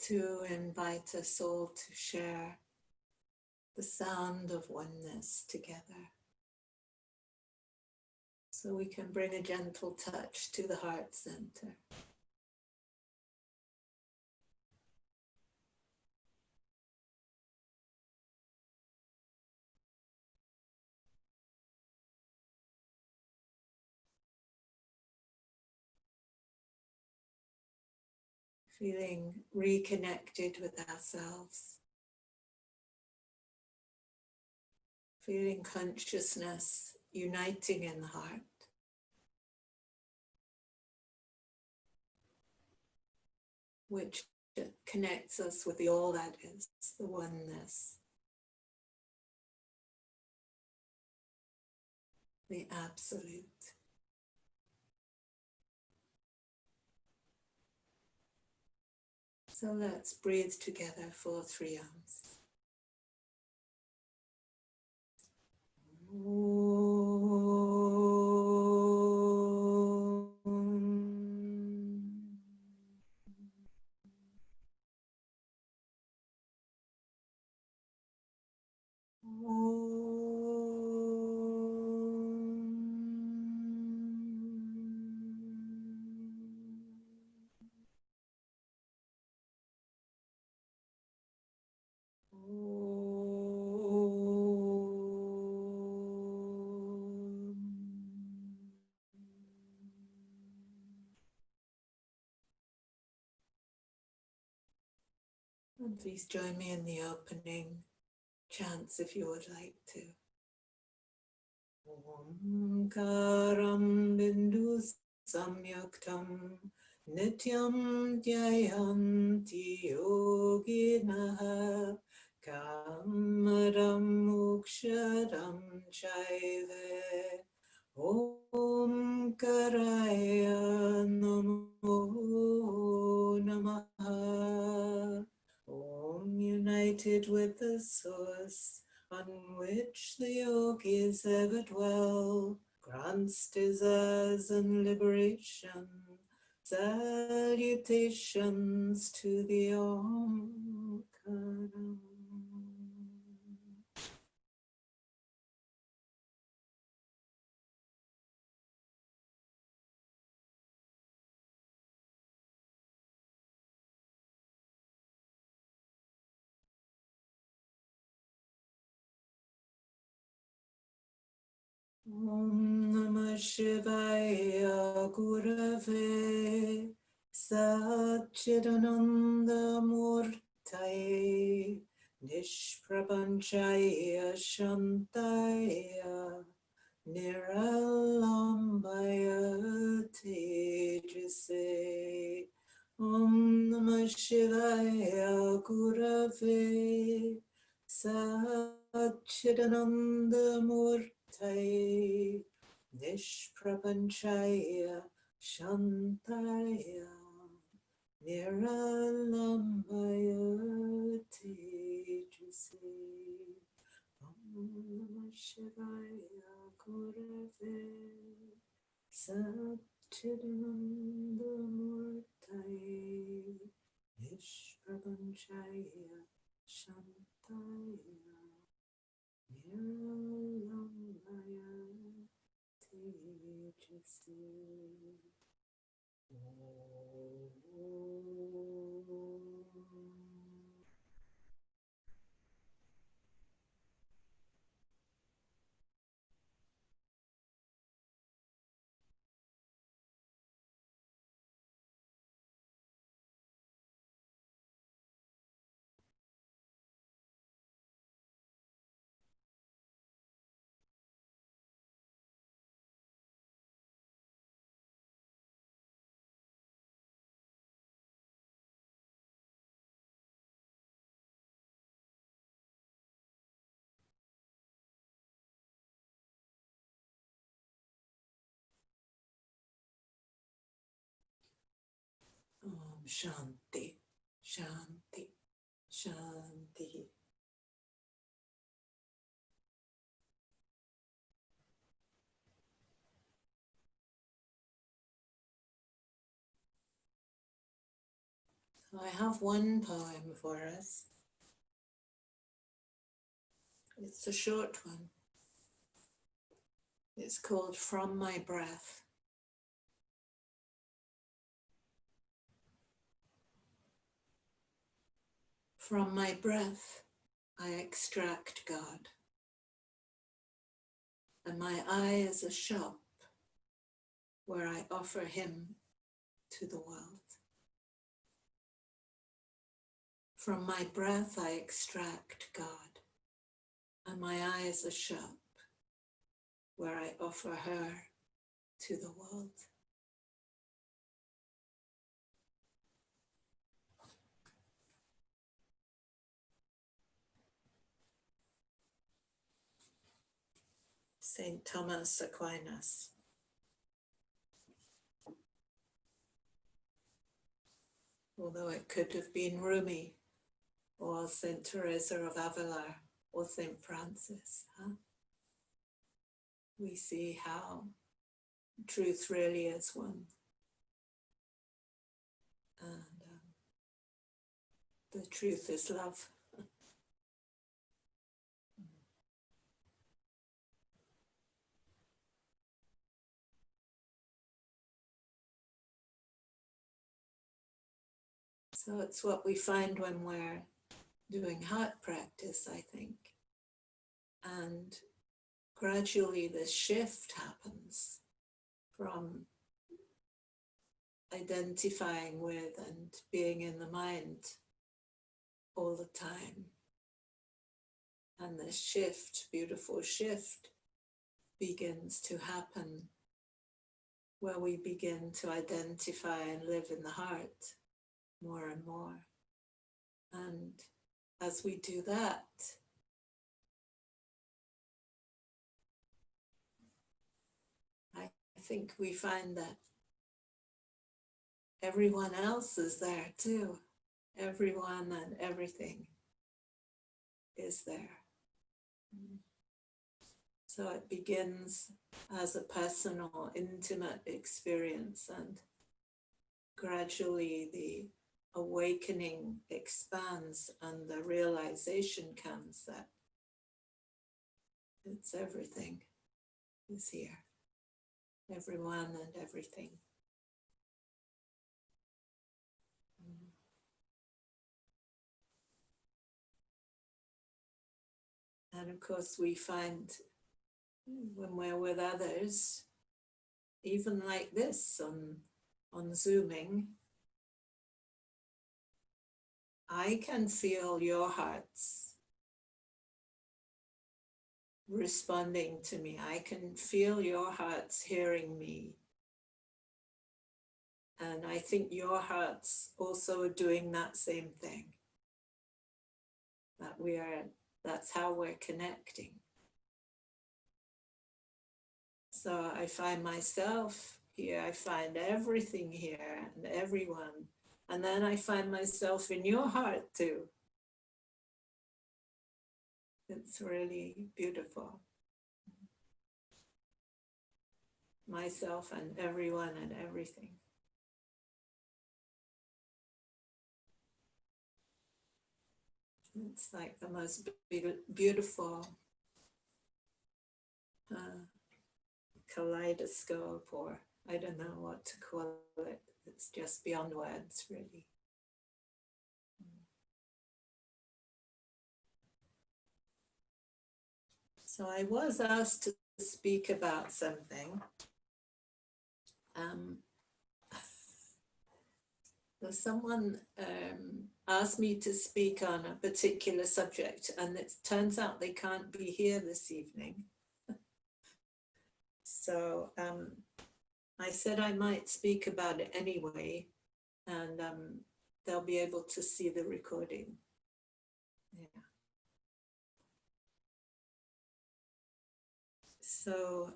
to invite us all to share the sound of oneness together. So we can bring a gentle touch to the heart center. Feeling reconnected with ourselves. Feeling consciousness uniting in the heart. Which connects us with the all that is, the oneness, the absolute. So let's breathe together for 3 rounds. And please join me in the opening chants if you would like to. Omkaram bindu samyaktam nityam dhyayanti yoginaha kamaram moksharam chaive omkaraya namo namaha. Om, united with the source on which the yogis ever dwell, grants desires and liberation. Salutations to the Omkaram. Om Namah Shivaya Gurave Satchidananda Murtaye Nishprapanchaya Shantaya Niralambaya Tejase. Om Namah Shivaya Gurave Satchidananda Murtaye Nishprapanchaya Shantaya Niralambaya Tejase. Om Namah Shivaya Gurave Satchidananda Murtaye Nishprapanchaya Shantaya Niralambaya Tejase. Om Shanti, Shanti, Shanti. I have one poem for us. It's a short one. It's called From My Breath. From my breath, I extract God, and my eye is a shop where I offer him to the world. From my breath, I extract God, and my eye is a shop where I offer her to the world. Saint Thomas Aquinas. Although it could have been Rumi or Saint Teresa of Avila or Saint Francis, we see how truth really is one. And the truth is love. So it's what we find when we're doing heart practice, I think. And gradually this shift happens from identifying with and being in the mind all the time. And this shift, beautiful shift, begins to happen where we begin to identify and live in the heart more and more. And as we do that, I think we find that everyone else is there too. Everyone and everything is there. So it begins as a personal, intimate experience, and gradually the awakening expands and the realization comes that it's everything is here. Everyone and everything. And of course we find when we're with others, even like this on Zooming, I can feel your hearts responding to me. I can feel your hearts hearing me. And I think your hearts also are doing that same thing. That's how we're connecting. So I find myself here, I find everything here and everyone. And then I find myself in your heart too. It's really beautiful. Myself and everyone and everything. It's like the most beautiful kaleidoscope, or I don't know what to call it. It's just beyond words, really. So I was asked to speak about something. Someone asked me to speak on a particular subject, and it turns out they can't be here this evening. So I said I might speak about it anyway, and they'll be able to see the recording. Yeah. So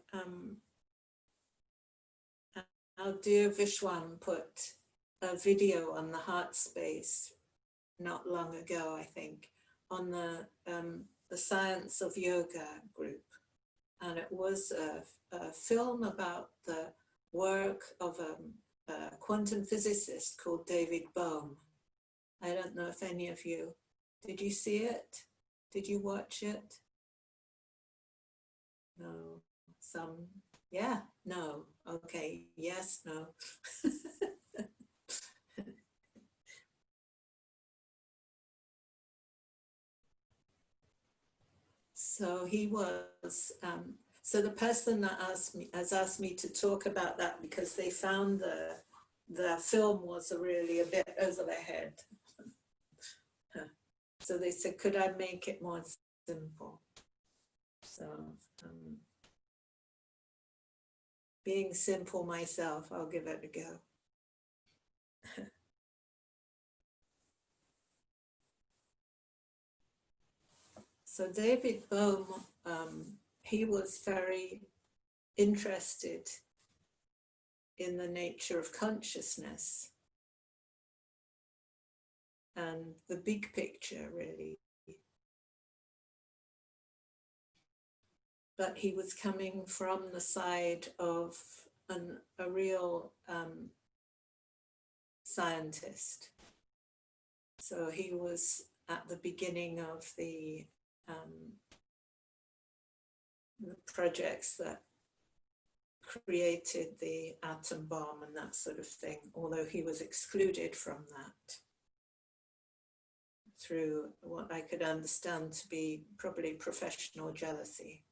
our dear Vishwan put a video on the heart space not long ago, I think, on the Science of Yoga group. And it was a film about the work of a quantum physicist called David Bohm. I don't know if any of you, did you see it? Did you watch it? No. Some, yeah, no. Okay, yes, no. So he was, so the person that has asked me to talk about that because they found the film was really a bit over their head. So they said, could I make it more simple? So being simple myself, I'll give it a go. So David Bohm, he was very interested in the nature of consciousness and the big picture, really. But he was coming from the side of a real scientist. So he was at the beginning of the projects that created the atom bomb and that sort of thing, although he was excluded from that through what I could understand to be probably professional jealousy.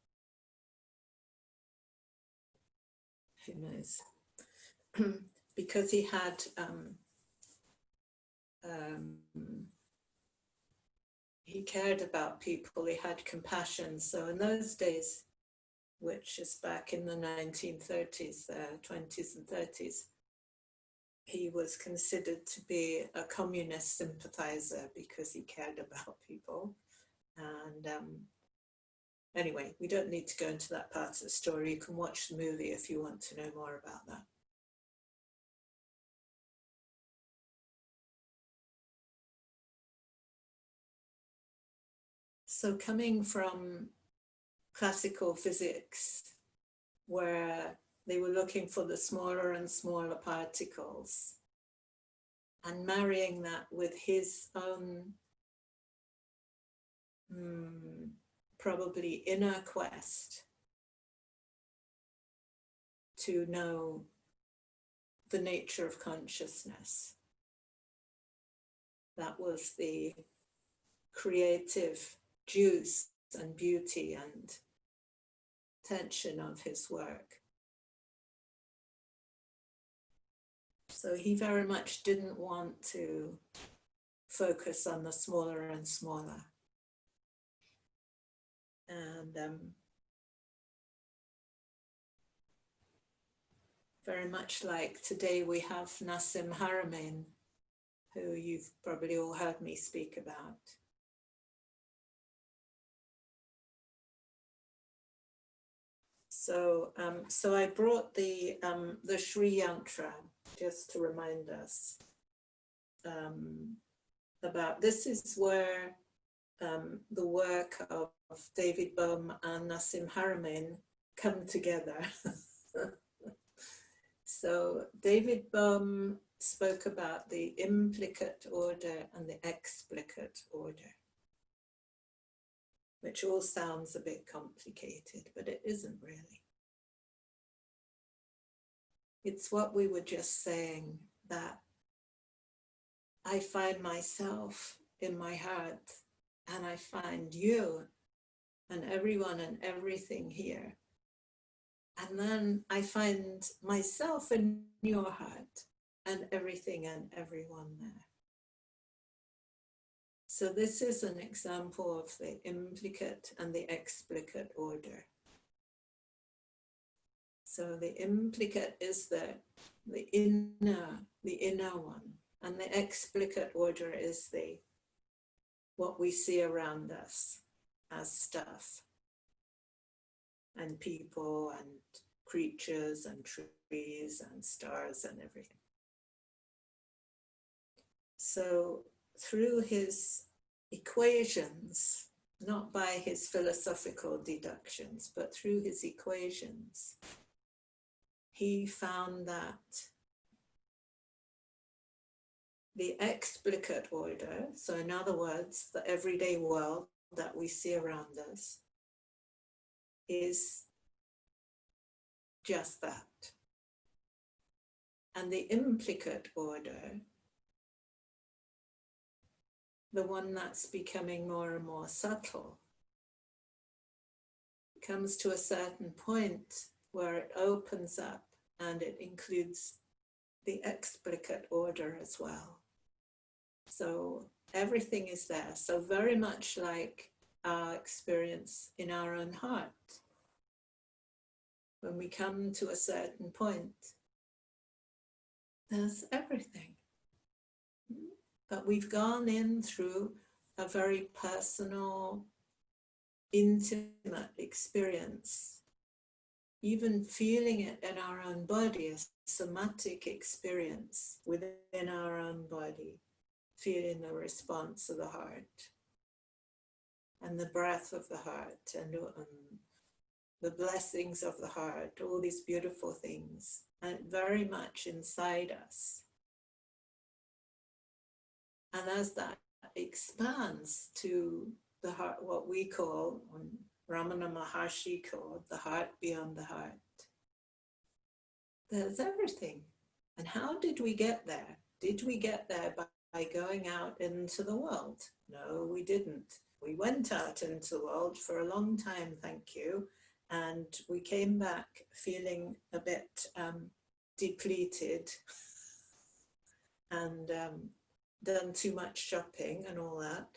Who knows? Because he had he cared about people, he had compassion. So in those days, which is back in the 1930s, 20s and 30s, he was considered to be a communist sympathizer because he cared about people. And anyway, we don't need to go into that part of the story. You can watch the movie if you want to know more about that. So coming from classical physics, where they were looking for the smaller and smaller particles, and marrying that with his own probably inner quest to know the nature of consciousness. That was the creative juice and beauty and tension of his work. So he very much didn't want to focus on the smaller and smaller. And very much like today we have Nassim Haramein, who you've probably all heard me speak about. So, so I brought the Sri Yantra just to remind us about, this is where the work of David Bohm and Nassim Haramein come together. So David Bohm spoke about the implicate order and the explicate order, which all sounds a bit complicated, but it isn't really. It's what we were just saying, that I find myself in my heart, and I find you and everyone and everything here. And then I find myself in your heart and everything and everyone there. So this is an example of the implicate and the explicate order. So the implicate is the inner one, and the explicate order is what we see around us as stuff, and people and creatures and trees and stars and everything. So through his equations, not by his philosophical deductions, but through his equations, he found that the explicate order, so in other words, the everyday world that we see around us, is just that. And the implicate order, the one that's becoming more and more subtle, comes to a certain point where it opens up and it includes the explicate order as well. So everything is there. So very much like our experience in our own heart. When we come to a certain point, there's everything. But we've gone in through a very personal, intimate experience, even feeling it in our own body, a somatic experience within our own body, feeling the response of the heart and the breath of the heart and the blessings of the heart, all these beautiful things, and very much inside us. And as that expands to the heart, what we call, Ramana Maharshi called, the heart beyond the heart, there's everything. And how did we get there? Did we get there by going out into the world? No, we didn't. We went out into the world for a long time, thank you. And we came back feeling a bit depleted and done too much shopping and all that.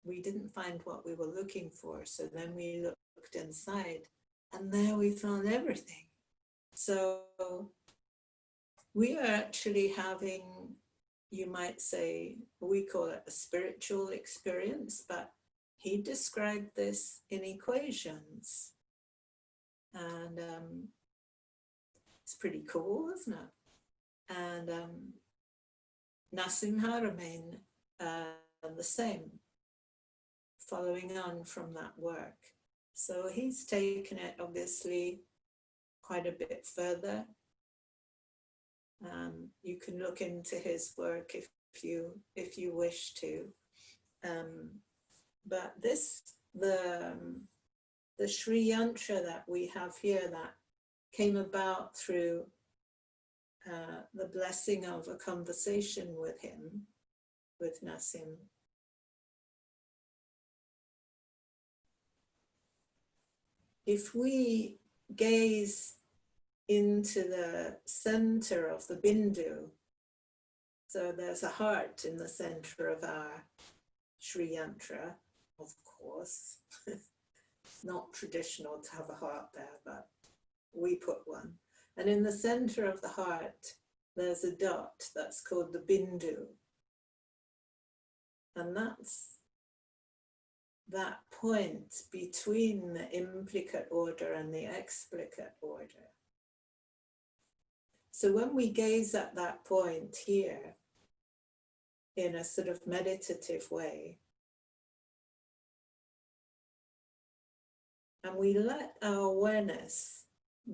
We didn't find what we were looking for. So then we looked inside and there we found everything. So we are actually having, you might say, we call it a spiritual experience, but he described this in equations. And it's pretty cool, isn't it? And Nassimha remained the same, following on from that work. So he's taken it obviously quite a bit further. You can look into his work if you wish to. But the Sri Yantra that we have here that came about through the blessing of a conversation with him, with Nassim. If we gaze into the center of the Bindu, so there's a heart in the center of our Sri Yantra, of course. It's not traditional to have a heart there, but we put one. And in the center of the heart, there's a dot that's called the Bindu. And that's that point between the implicate order and the explicate order. So when we gaze at that point here in a sort of meditative way, and we let our awareness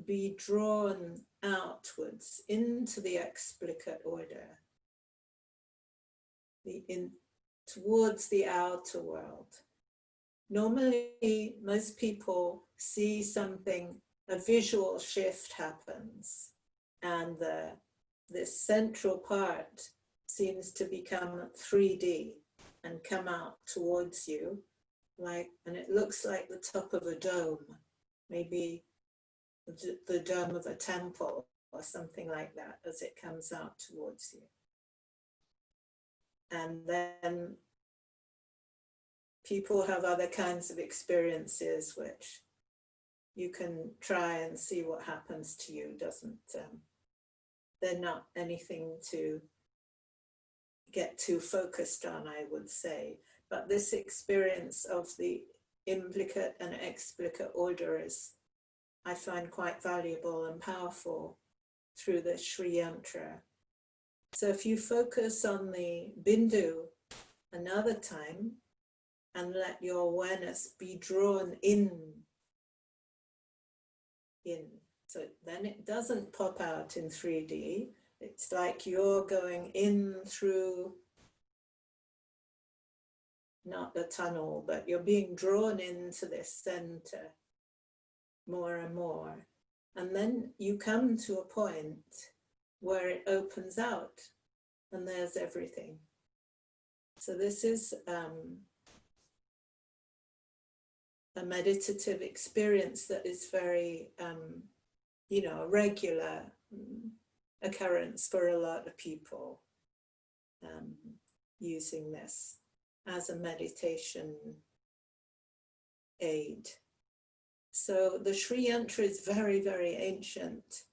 be drawn outwards into the explicate order, towards the outer world. Normally, most people see something, a visual shift happens, and this central part seems to become 3D and come out towards you, and it looks like the top of a dome, maybe the dome of a temple or something like that, as it comes out towards you. And then people have other kinds of experiences which you can try and see what happens to you. They're not anything to get too focused on, I would say. But this experience of the implicate and explicate order is, I find, quite valuable and powerful through the Sri Yantra. So if you focus on the Bindu another time and let your awareness be drawn in, so then it doesn't pop out in 3D, It's like you're going in through, not the tunnel, but you're being drawn into this center more and more. And then you come to a point where it opens out and there's everything. So this is a meditative experience that is very, a regular occurrence for a lot of people, using this as a meditation aid. So the Sri Yantra is very, very ancient,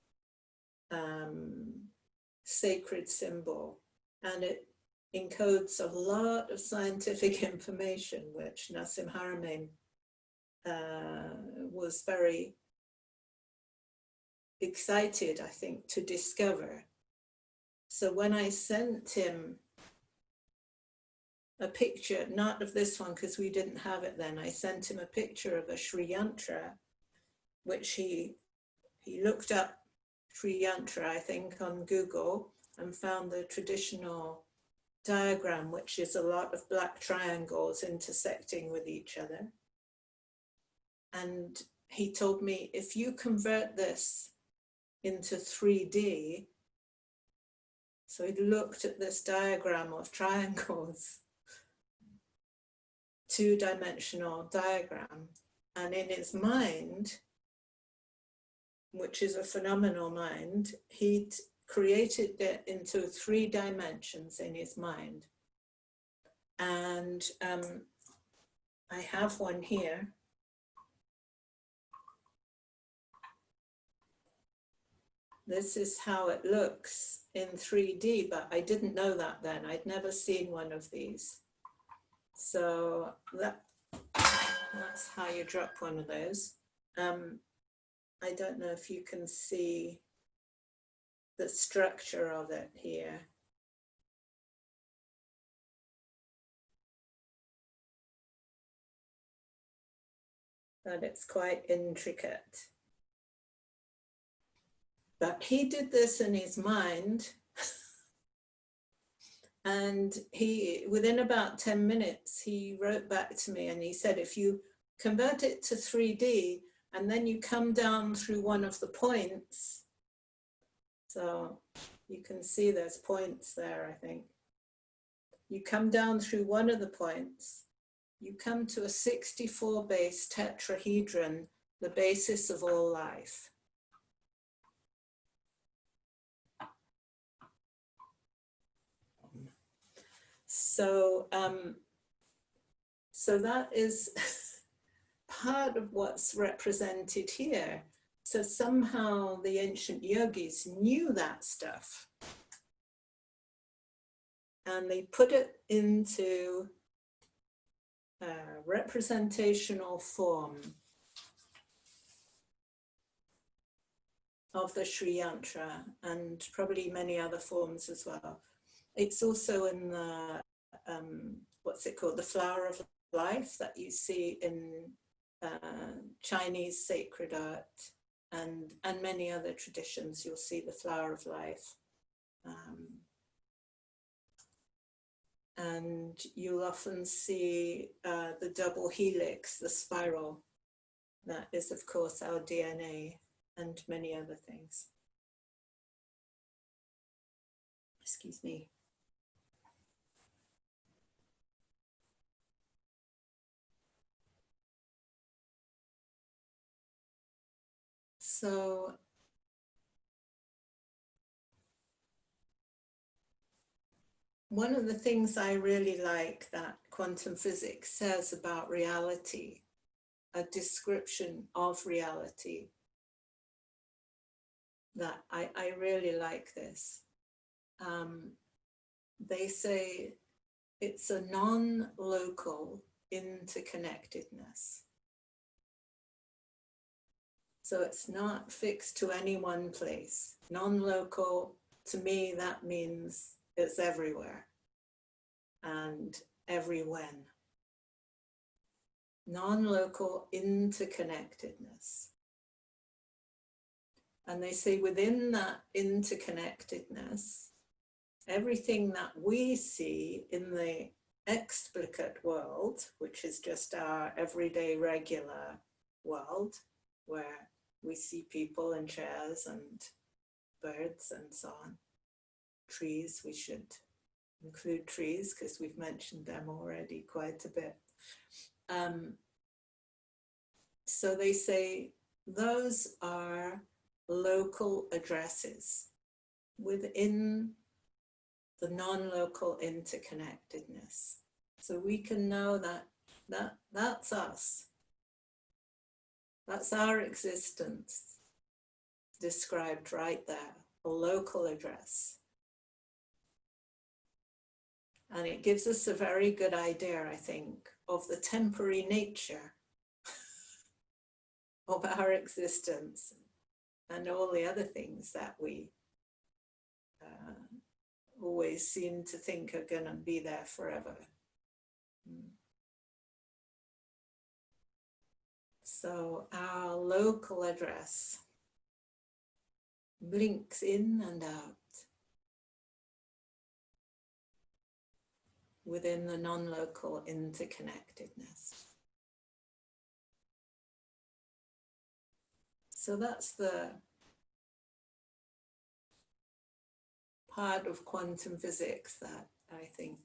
sacred symbol, and it encodes a lot of scientific information, which Nassim Haramein was very excited, I think, to discover. So when I sent him a picture, not of this one because we didn't have it then, I sent him a picture of a Sri Yantra, which he looked up Sri Yantra, I think, on Google and found the traditional diagram, which is a lot of black triangles intersecting with each other. And he told me, if you convert this into 3D, so he looked at this diagram of triangles, two-dimensional diagram, and in his mind, which is a phenomenal mind, he created it into 3 dimensions in his mind. And I have one here. This is how it looks in 3D, but I didn't know that then. I'd never seen one of these. So that's how you drop one of those. I don't know if you can see the structure of it here. But it's quite intricate. But he did this in his mind, and within about 10 minutes, he wrote back to me and he said, if you convert it to 3D and then you come down through one of the points, so you can see there's points there, I think. You come down through one of the points, you come to a 64 base tetrahedron, the basis of all life. So, so that is part of what's represented here. So somehow the ancient yogis knew that stuff, and they put it into representational form of the Sri Yantra, and probably many other forms as well. It's also in the, what's it called, the flower of life that you see in Chinese sacred art, and many other traditions. You'll see the flower of life. And you'll often see the double helix, the spiral. That is, of course, our DNA, and many other things. Excuse me. So one of the things I really like that quantum physics says about reality, a description of reality, that I really like this. They say it's a non-local interconnectedness. So it's not fixed to any one place. Non-local, to me, that means it's everywhere and every when. Non-local interconnectedness. And they say within that interconnectedness, everything that we see in the explicate world, which is just our everyday regular world, where we see people and chairs and birds and so on. Trees, we should include trees because we've mentioned them already quite a bit. So they say those are local addresses within the non-local interconnectedness. So we can know that that's us. That's our existence described right there, a local address. And it gives us a very good idea, I think, of the temporary nature of our existence and all the other things that we always seem to think are going to be there forever. So our local address blinks in and out within the non-local interconnectedness. So that's the part of quantum physics that I think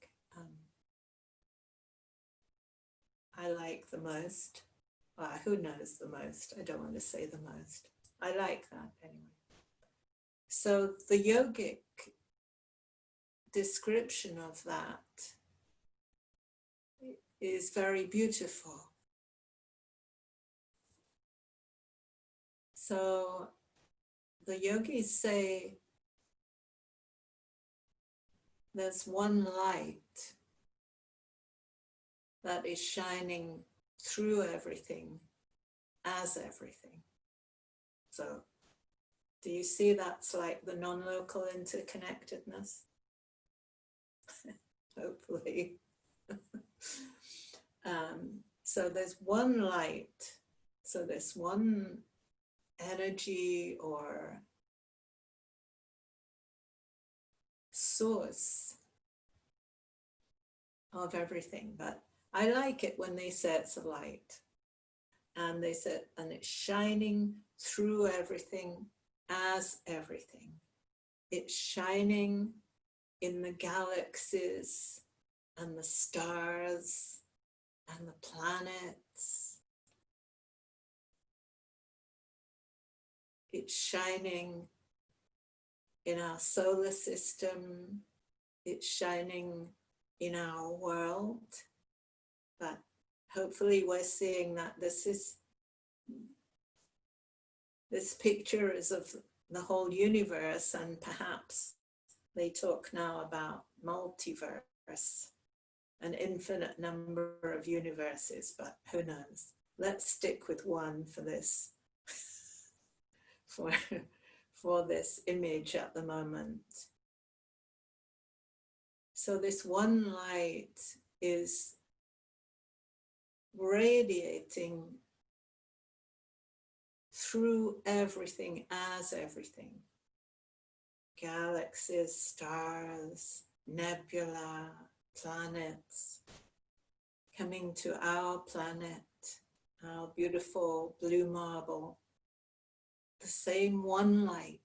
I like the most. Well, who knows the most? I don't want to say the most. I like that anyway. So the yogic description of that is very beautiful. So the yogis say there's one light that is shining through everything as everything. So do you see that's like the non-local interconnectedness? Hopefully. So there's one light, so there's one energy or source of everything. But I like it when they say it's a light, and they said, and it's shining through everything as everything. It's shining in the galaxies and the stars and the planets. It's shining in our solar system. It's shining in our world. But hopefully we're seeing that this picture is of the whole universe, and perhaps they talk now about multiverse, an infinite number of universes, but who knows? Let's stick with one for this, for this image at the moment. So this one light is radiating through everything as everything. Galaxies, stars, nebula, planets, coming to our planet, our beautiful blue marble, the same one light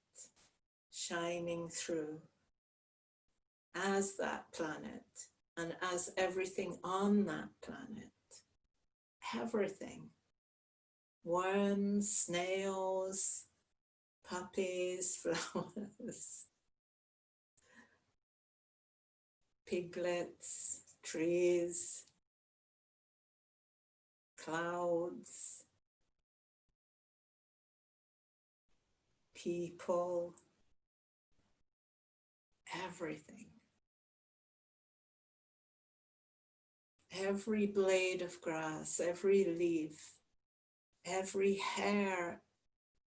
shining through as that planet and as everything on that planet. Everything. Worms, snails, puppies, flowers, piglets, trees, clouds, people, everything. Every blade of grass, every leaf, every hair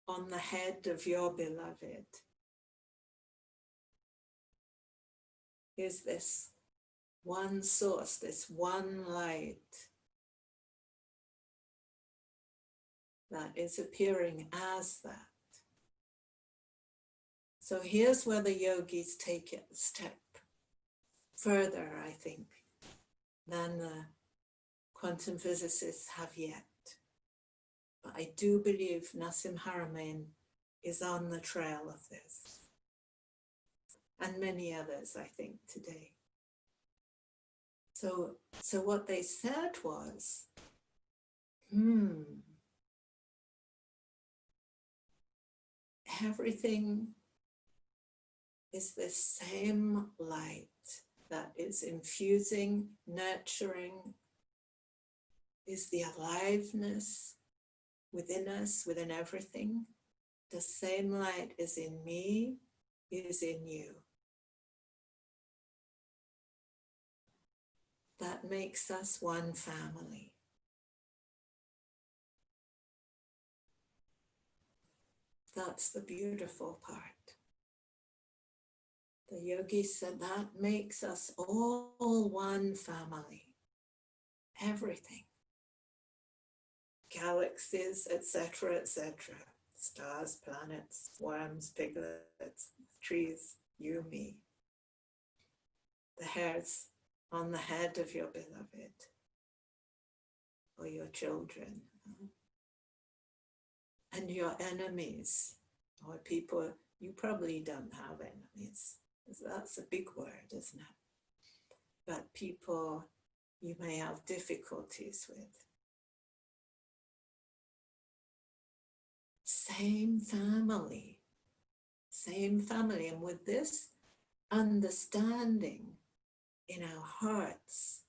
on the head of your beloved is this one source, this one light that is appearing as that. So here's where the yogis take it a step further, I think, than the quantum physicists have yet. But I do believe Nassim Haramein is on the trail of this, and many others, I think, today. So what they said was, everything is the same light that is infusing, nurturing, is the aliveness within us, within everything. The same light is in me, is in you. That makes us one family. That's the beautiful part. The yogi said that makes us all one family. Everything. Galaxies, etc., etc. Stars, planets, worms, piglets, trees, you, me. The hairs on the head of your beloved or your children. And your enemies, or people, you probably don't have enemies. That's a big word, isn't it? But people you may have difficulties with. Same family. And with this understanding in our hearts,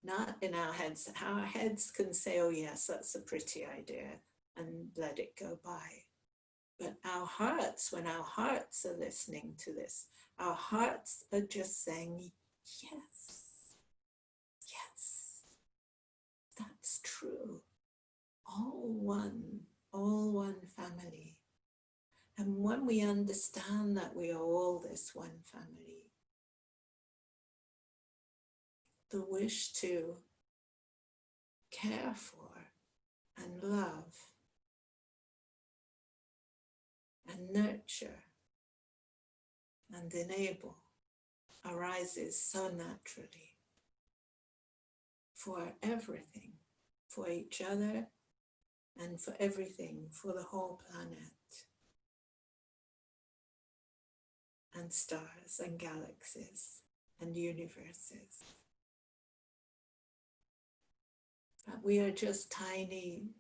not in our heads. Our heads can say, oh yes, that's a pretty idea, and let it go by. But our hearts, when our hearts are listening to this, our hearts are just saying, yes, that's true. All one family. And when we understand that we are all this one family, the wish to care for and love and nurture and enable arises so naturally for everything, for each other and for everything, for the whole planet and stars and galaxies and universes. But we are just tiny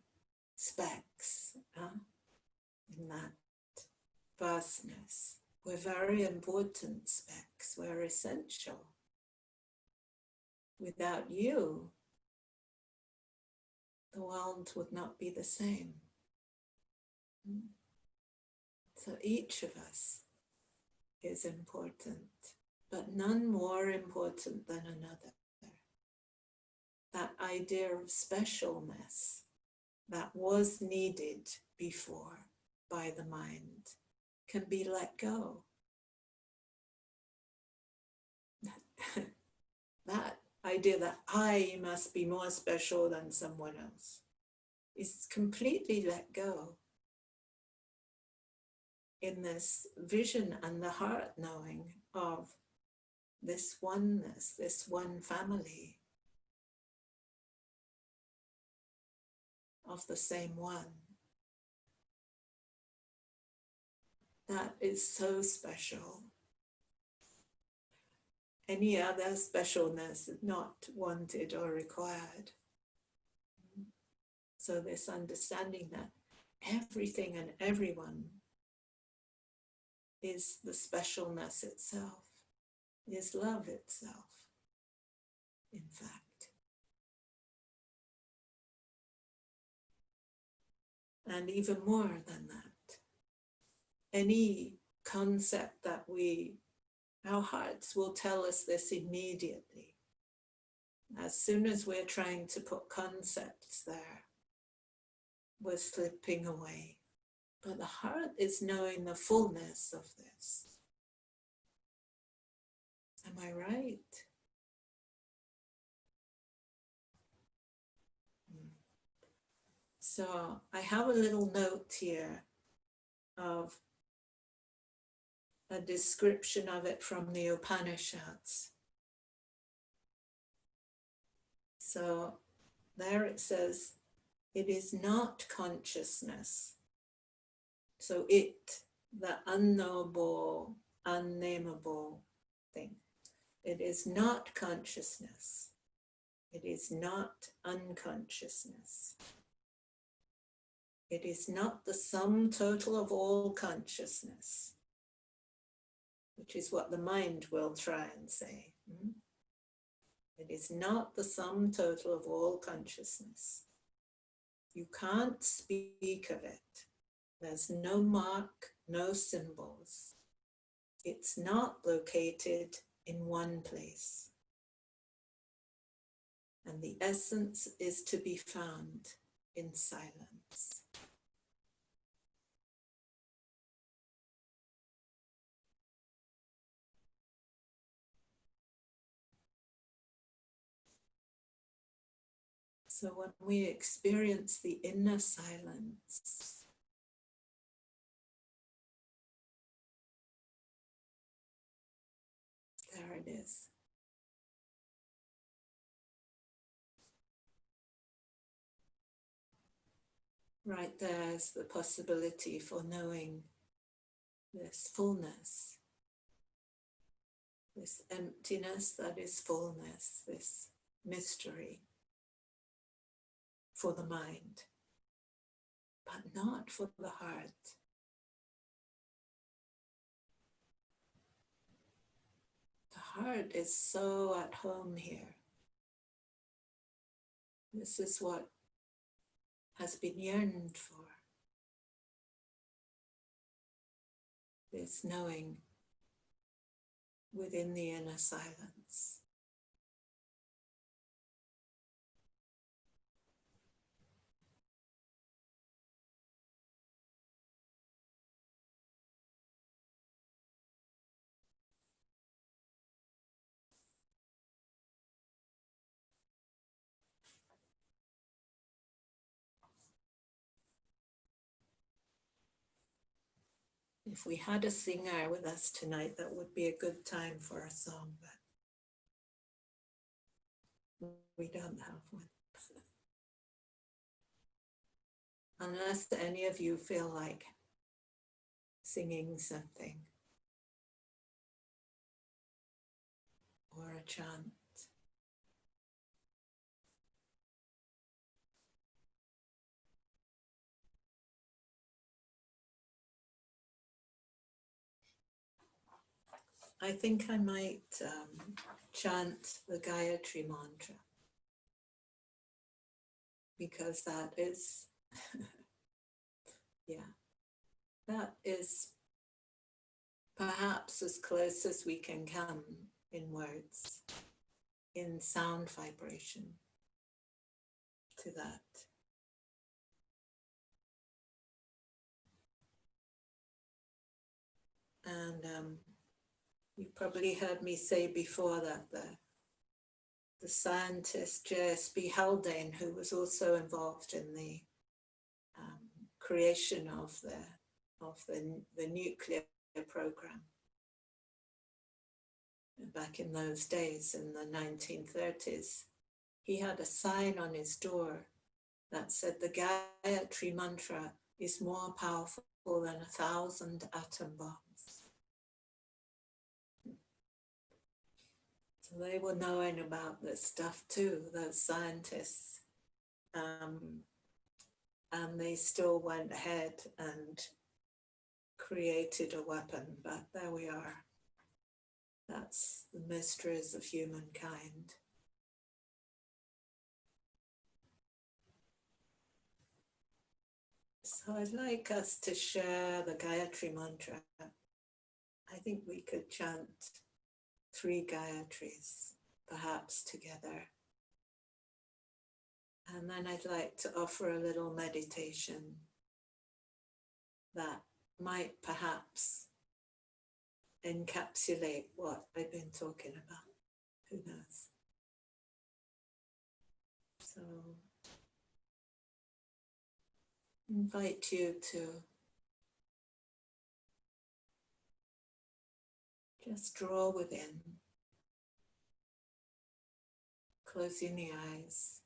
specks in that vastness. We're very important specks. We're essential. Without you, the world would not be the same. So each of us is important, but none more important than another. That idea of specialness that was needed before by the mind can be let go. That idea that I must be more special than someone else is completely let go in this vision and the heart knowing of this oneness, this one family of the same one. That is so special. Any other specialness is not wanted or required. So this understanding that everything and everyone is the specialness itself, is love itself, in fact. And even more than that, any concept that our hearts will tell us this immediately. As soon as we're trying to put concepts there, we're slipping away. But the heart is knowing the fullness of this. Am I right? So I have a little note here of a description of it from the Upanishads. So there it says, it is not consciousness. So it, the unknowable, unnameable thing, it is not consciousness. It is not unconsciousness. It is not the sum total of all consciousness, which is what the mind will try and say. It is not the sum total of all consciousness. You can't speak of it. There's no mark, no symbols. It's not located in one place. And the essence is to be found in silence. So when we experience the inner silence, there it is. Right there is the possibility for knowing this fullness, this emptiness that is fullness, this mystery for the mind, but not for the heart. The heart is so at home here. This is what has been yearned for. This knowing within the inner silence. If we had a singer with us tonight, that would be a good time for a song, but we don't have one. Unless any of you feel like singing something or a chant. I think I might chant the Gayatri mantra, because that is, yeah, that is perhaps as close as we can come in words, in sound vibration to that. And you've probably heard me say before that the scientist J.S.B. Haldane, who was also involved in the creation of the nuclear program back in those days, in the 1930s, he had a sign on his door that said the Gayatri mantra is more powerful than 1,000 atom bombs. So they were knowing about this stuff too, those scientists. And they still went ahead and created a weapon, but there we are. That's the mysteries of humankind. So I'd like us to share the Gayatri mantra. I think we could chant 3 Gayatris, perhaps together. And then I'd like to offer a little meditation that might perhaps encapsulate what I've been talking about. Who knows? So invite you to Just draw within, closing the eyes.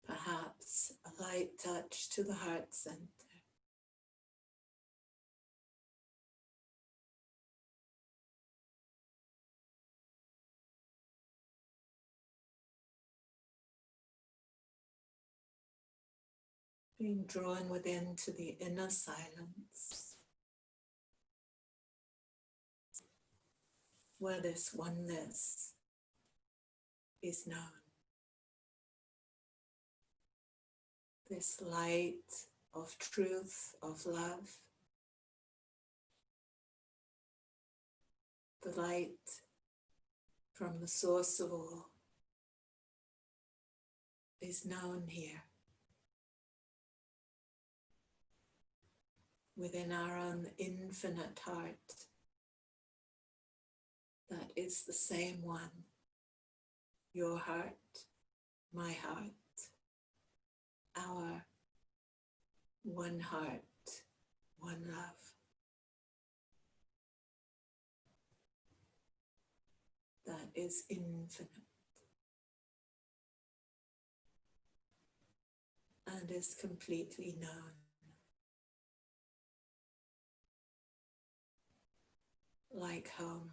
Perhaps a light touch to the heart center. Being drawn within to the inner silence, where this oneness is known. This light of truth, of love, the light from the source of all is known here. Within our own infinite heart, that is the same one. Your heart, my heart, our one heart, one love. That is infinite and is completely known. Like home.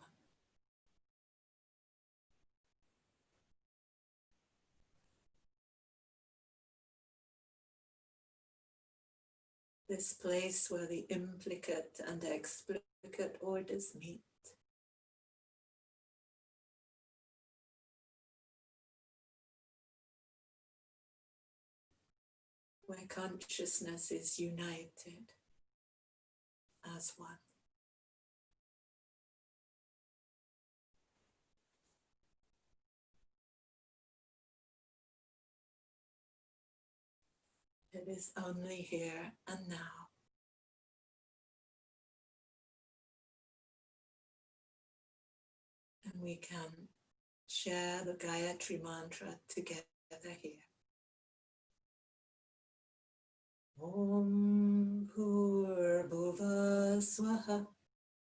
This place where the implicate and explicit orders meet. Where consciousness is united as one. It is only here and now. And we can share the Gayatri mantra together here. Om Bhur Swaha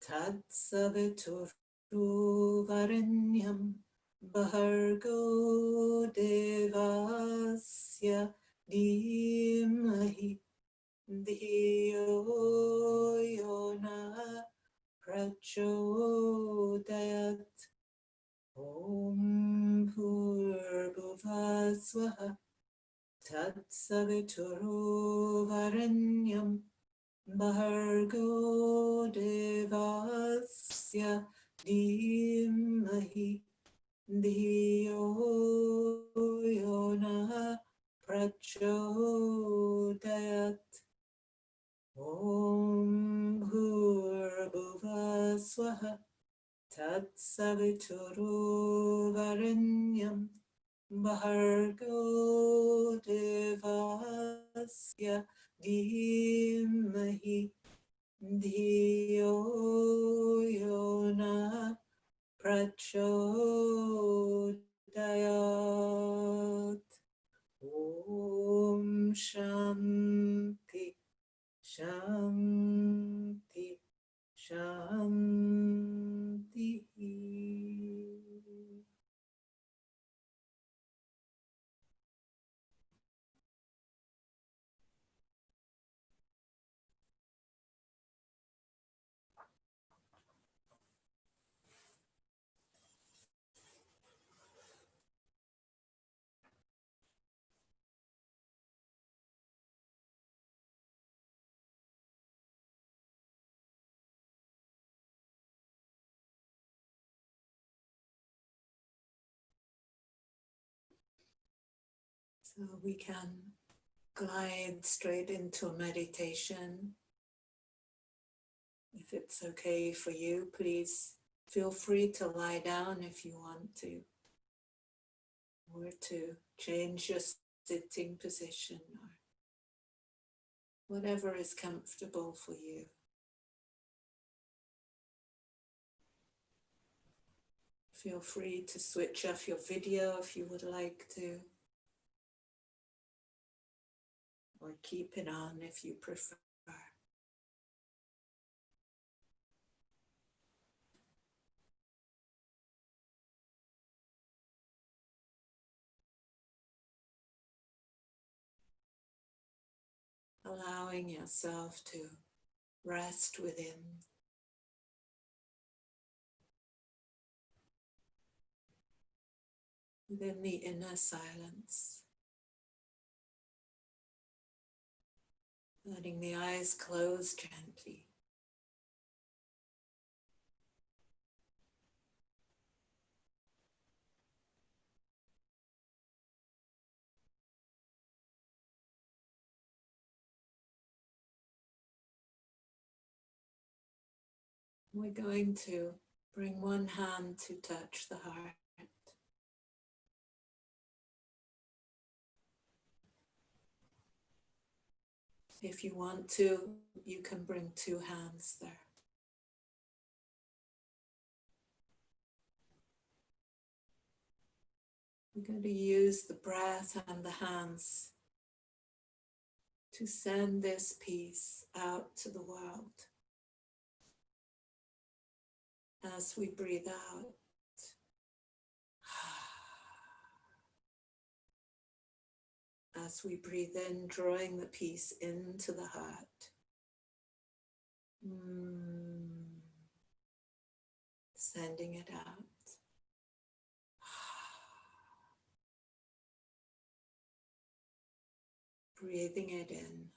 Tat Savitur Varenyam Bhargo Devasya Dhimahi Dhiyo Yona Prachodayat. Om Bhur Swaha Tat Savitur Varenyam Bhargo Devasya Dhimahi Dhiyo Yona Prachodayat. Om Bhur Swaha Tat Savitur Varenyam Bhargo Devasya Dhimahi Dhiyo Yona Prachodayat. Om Shanti, Shanti, Shanti. So we can glide straight into a meditation. If it's okay for you, please feel free to lie down if you want to, or to change your sitting position, or whatever is comfortable for you. Feel free to switch off your video if you would like to. or keep it on if you prefer. Allowing yourself to rest within the inner silence. Letting the eyes close gently. We're going to bring one hand to touch the heart. If you want to, you can bring two hands there. We're going to use the breath and the hands to send this peace out to the world. As we breathe out, as we breathe in, drawing the peace into the heart. Sending it out. Breathing it in.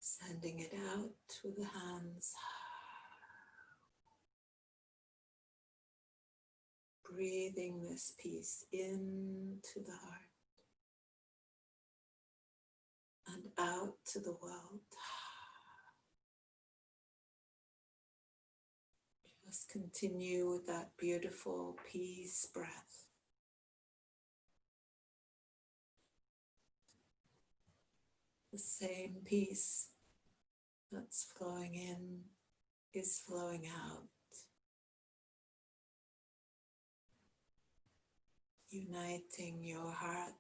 Sending it out with the hands. Breathing this peace into the heart and out to the world. Just continue with that beautiful peace breath. The same peace that's flowing in is flowing out. Uniting your heart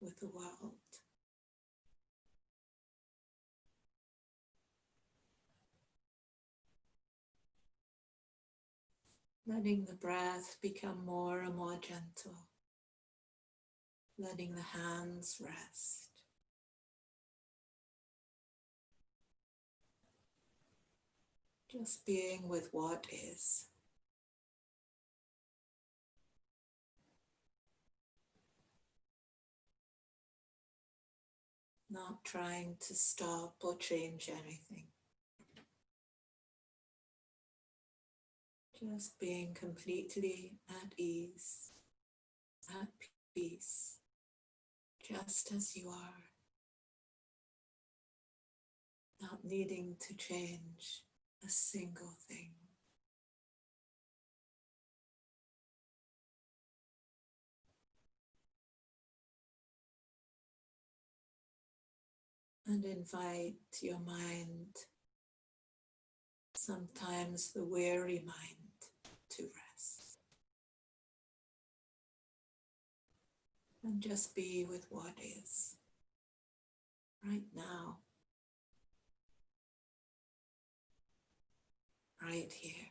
with the world. Letting the breath become more and more gentle. Letting the hands rest. Just being with what is. Not trying to stop or change anything. Just being completely at ease, at peace, just as you are. Not needing to change a single thing. And invite your mind, sometimes the weary mind, to rest. And just be with what is right now, right here.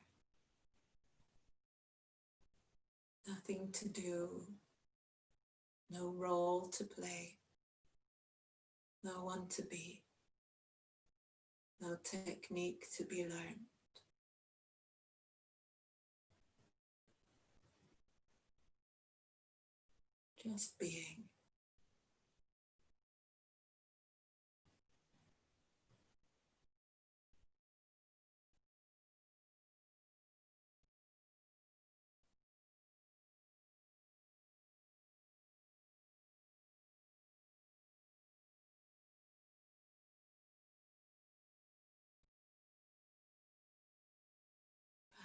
Nothing to do, no role to play, no one to be, no technique to be learned. Just being.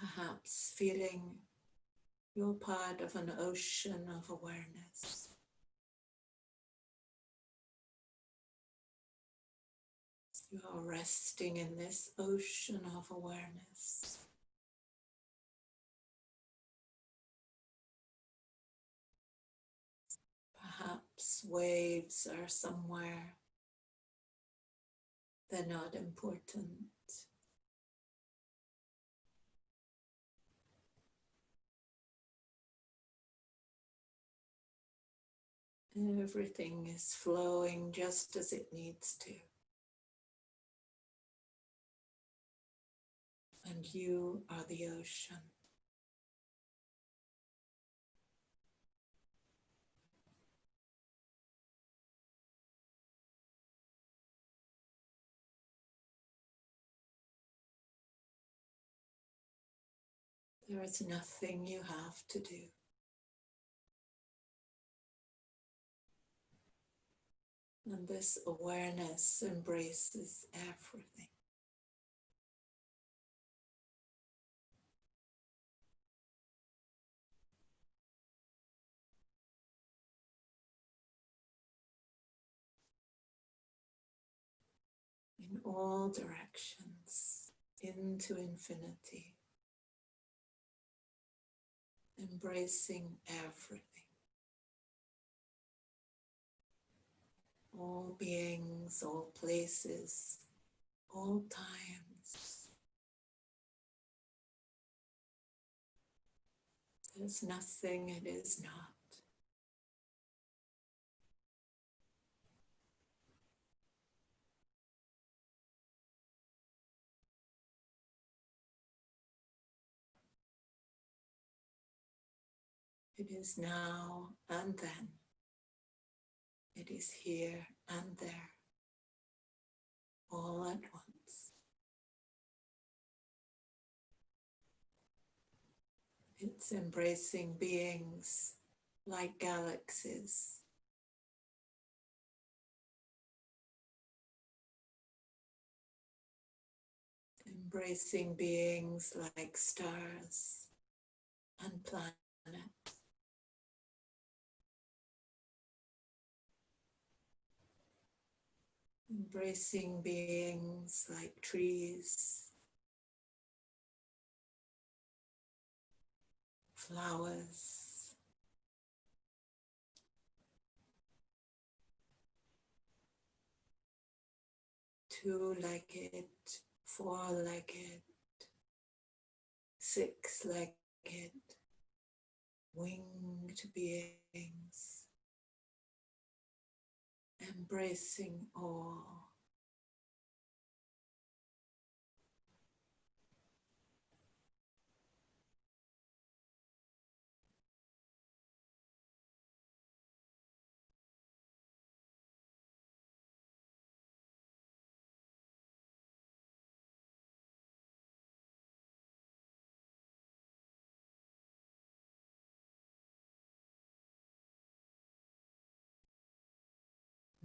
Perhaps feeling you're part of an ocean of awareness. You are resting in this ocean of awareness. perhaps waves are somewhere. They're not important. Everything is flowing just as it needs to. And you are the ocean. There is nothing you have to do. And this awareness embraces everything. In all directions, into infinity, embracing everything. All beings, all places, all times. There's nothing it is not. It is now and then. It is here and there, all at once. It's embracing beings like galaxies. Embracing beings like stars and planets. Embracing beings like trees, flowers, two-legged, four-legged, six-legged, winged beings, embracing all.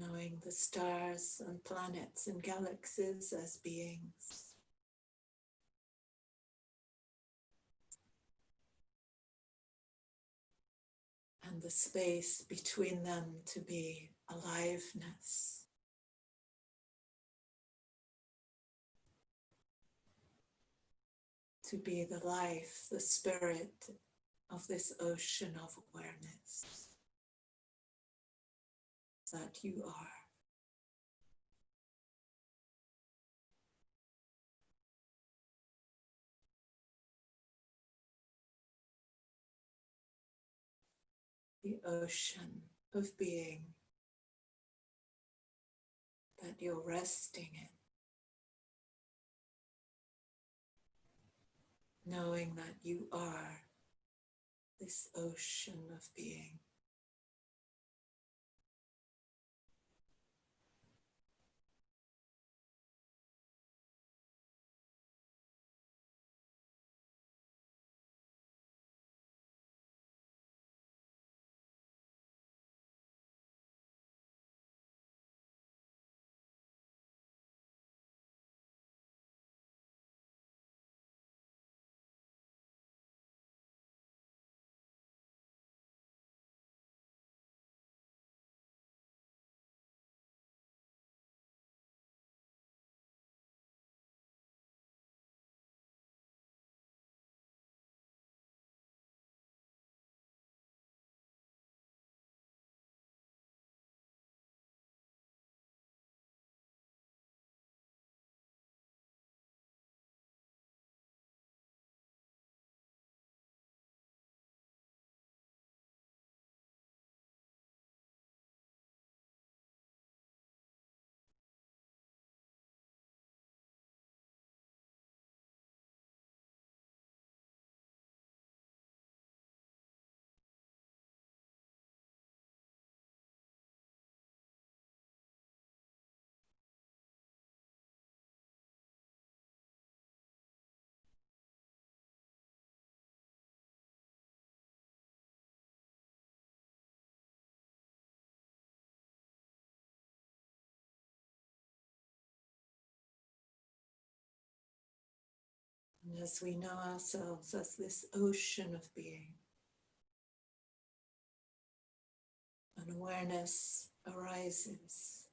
Knowing the stars and planets and galaxies as beings. And the space between them to be aliveness. To be the life, the spirit of this ocean of awareness that you are. The ocean of being that you're resting in, knowing that you are this ocean of being. And as we know ourselves as this ocean of being, an awareness arises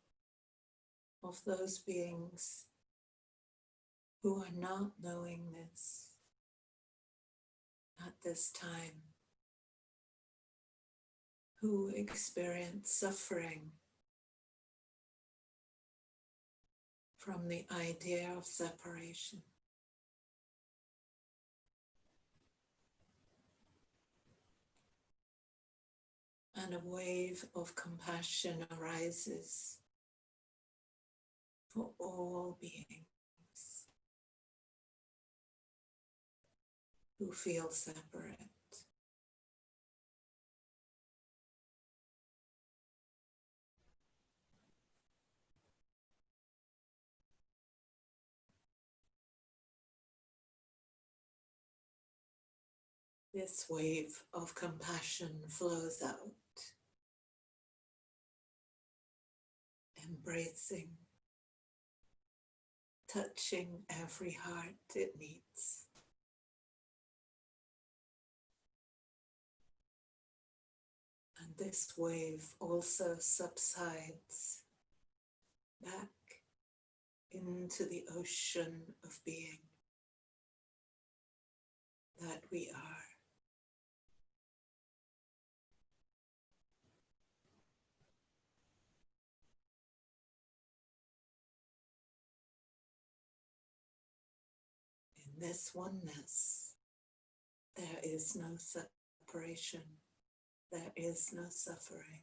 of those beings who are not knowing this at this time, who experience suffering from the idea of separation. And a wave of compassion arises for all beings who feel separate. This wave of compassion flows out, embracing, touching every heart it meets. And this wave also subsides back into the ocean of being that we are. In this oneness, there is no separation, there is no suffering.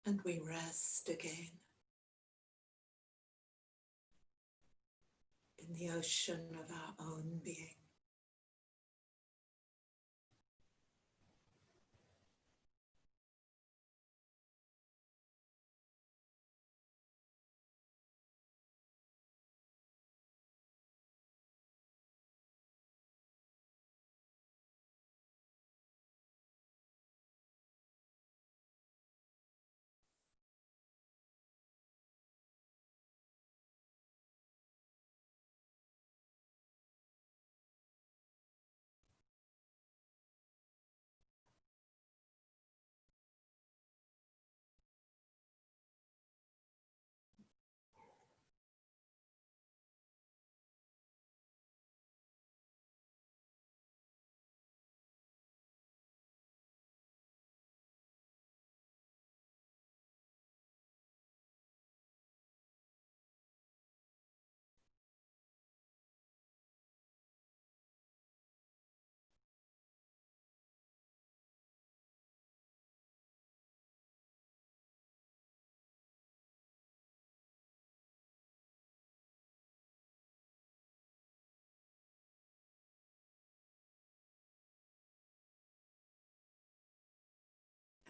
And we rest again in the ocean of our own being.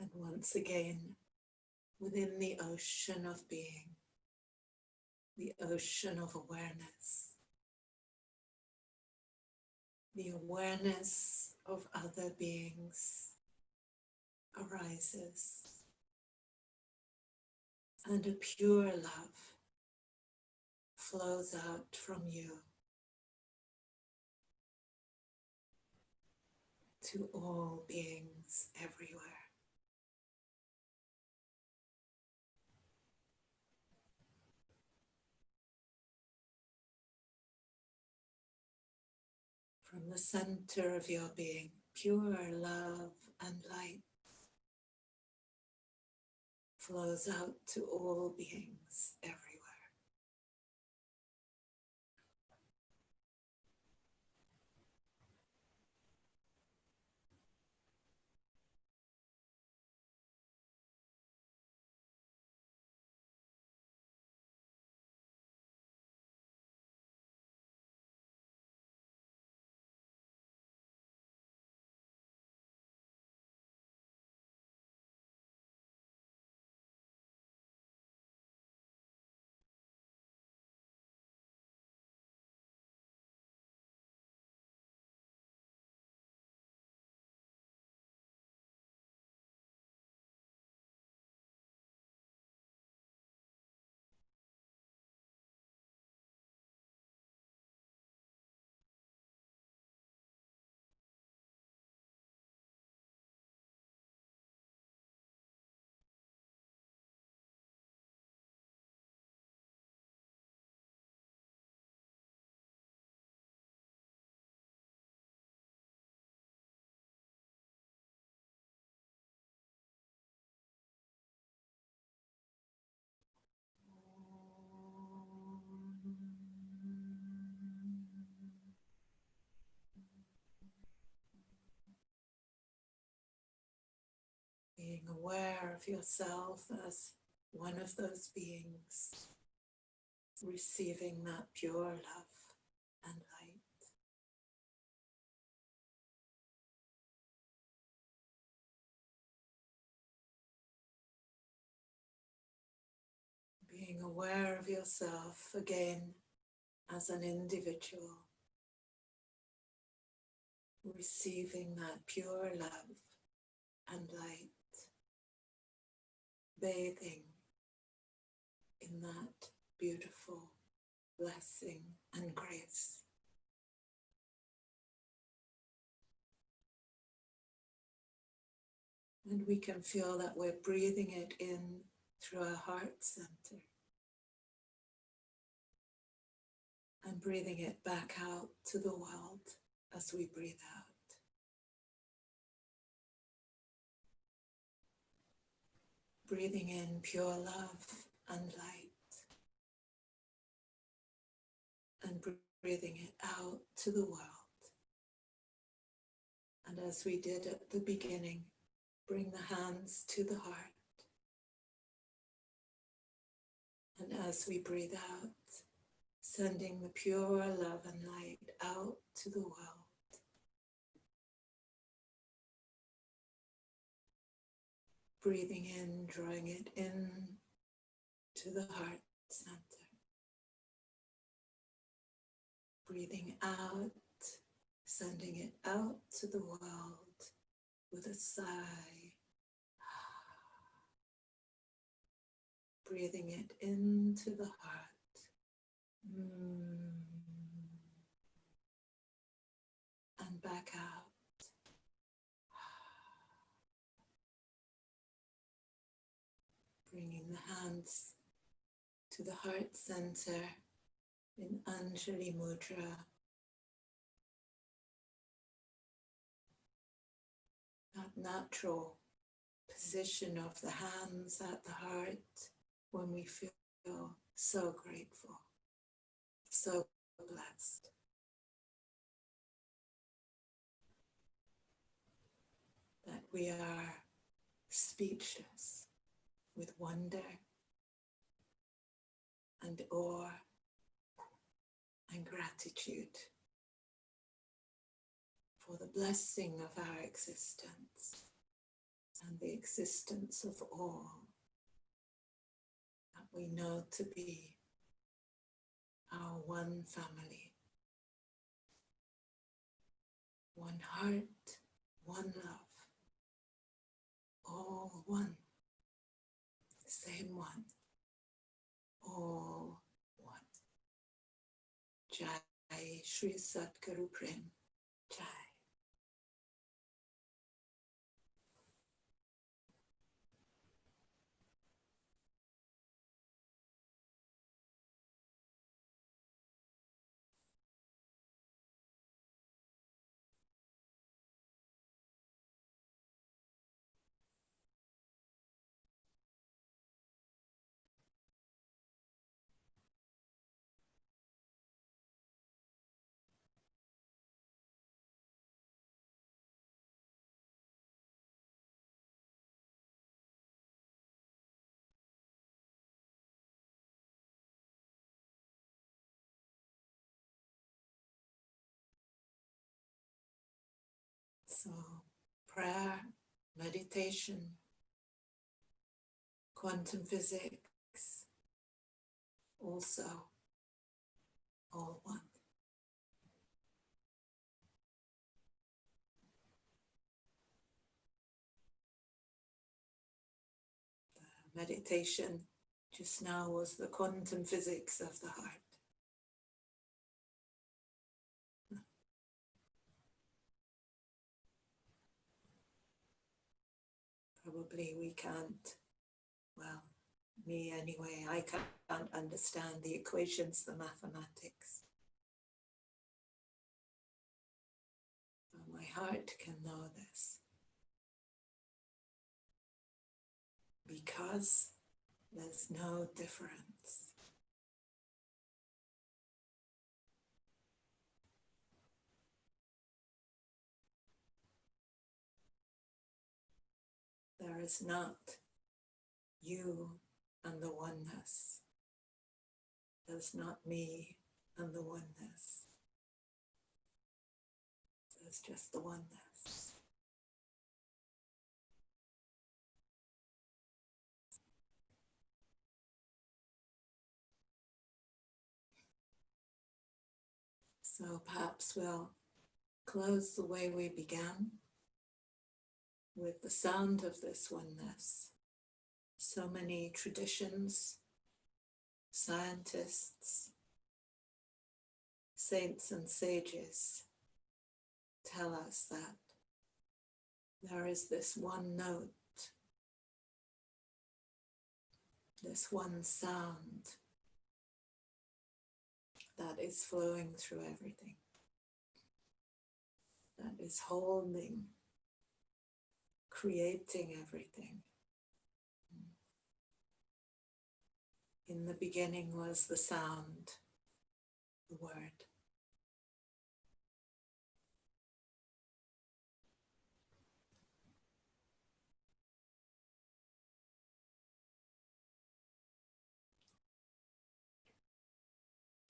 And once again, within the ocean of being, the ocean of awareness, the awareness of other beings arises, and a pure love flows out from you to all beings everywhere. From the center of your being, pure love and light flows out to all beings everywhere. of yourself as one of those beings, receiving that pure love and light. Being aware of yourself again as an individual, receiving that pure love and light, bathing in that beautiful blessing and grace. And we can feel that we're breathing it in through our heart center and breathing it back out to the world as we breathe out. Breathing in pure love and light, and breathing it out to the world. And as we did at the beginning, bring the hands to the heart. And as we breathe out, sending the pure love and light out to the world. Breathing in, drawing it in to the heart center. Breathing out, sending it out to the world with a sigh. Breathing it into the heart. And back out. Bringing the hands to the heart center in Anjali Mudra. That natural position of the hands at the heart when we feel so grateful, so blessed. That we are speechless with wonder and awe and gratitude for the blessing of our existence and the existence of all that we know to be our one family, one heart, one love, all one, same one, all one. Jai Shri Satguru Prem. Jai. So, prayer, meditation, quantum physics, also all one. The meditation just now was the quantum physics of the heart. Probably we can't, well, me anyway, I can't understand the equations, the mathematics. But my heart can know this. Because there's no difference. There is not you and the oneness. There's not me and the oneness. There's just the oneness. So perhaps we'll close the way we began, with the sound of this oneness. So many traditions, scientists, saints and sages tell us that there is this one note, this one sound that is flowing through everything, that is holding, creating everything. In the beginning was the sound, the word.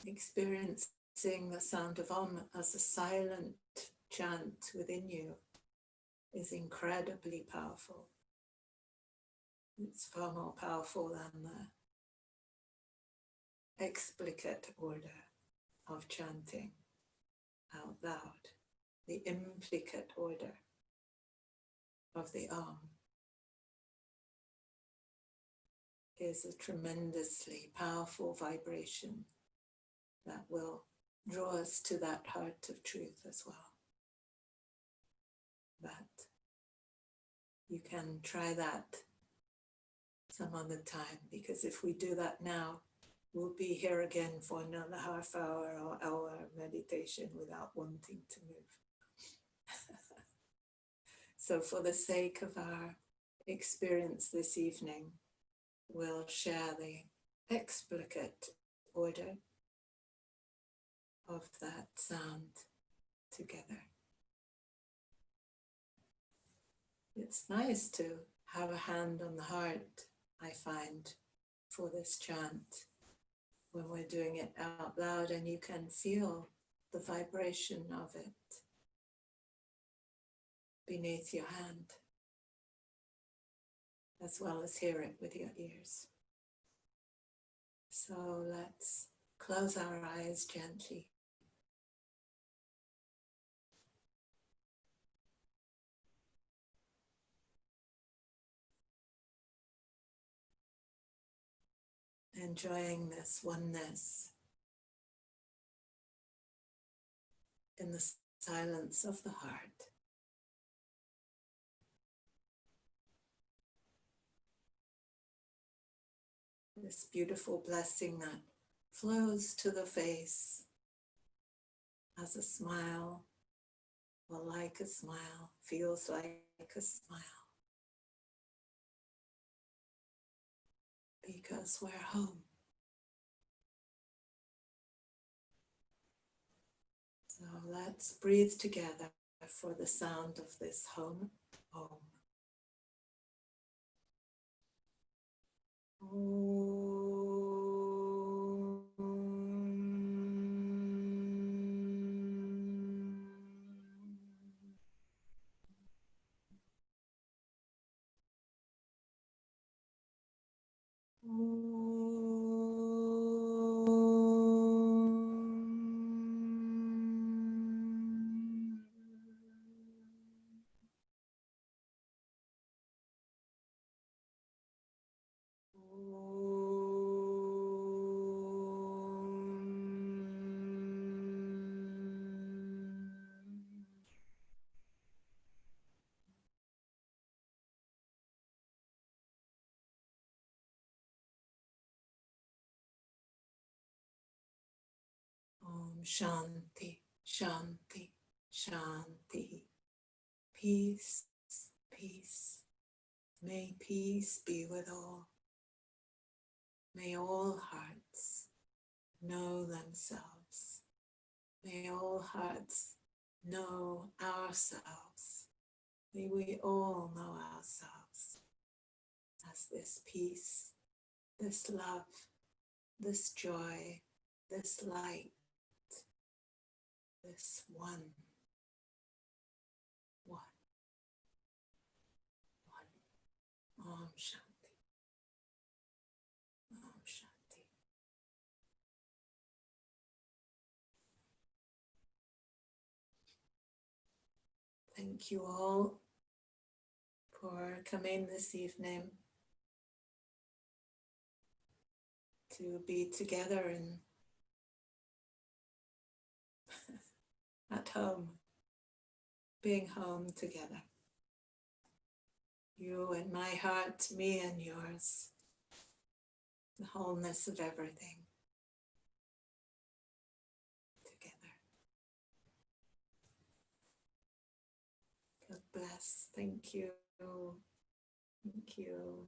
Experiencing the sound of Om as a silent chant within you is incredibly powerful. It's far more powerful than the explicate order of chanting out loud, the implicate order of the Om is a tremendously powerful vibration that will draw us to that heart of truth as well. But you can try that some other time, because if we do that now, we'll be here again for another half hour or hour meditation without wanting to move. So for the sake of our experience this evening, we'll share the explicate order of that sound together. It's nice to have a hand on the heart, I find, for this chant when we're doing it out loud, and you can feel the vibration of it beneath your hand, as well as hear it with your ears. So let's close our eyes gently. Enjoying this oneness in the silence of the heart. This beautiful blessing that flows to the face as a smile, or like a smile, feels like a smile. Because we're home. So let's breathe together for the sound of this home. Om. Om Shanti, Shanti, Shanti. Peace, peace. May peace be with all. May all hearts know themselves. May all hearts know ourselves. May we all know ourselves. as this peace, this love, this joy, this light, this one. Om Shanti. Om Shanti. Thank you all for coming this evening to be together and at home, being home together. You in my heart, me in yours, the wholeness of everything together. God bless. Thank you. Thank you.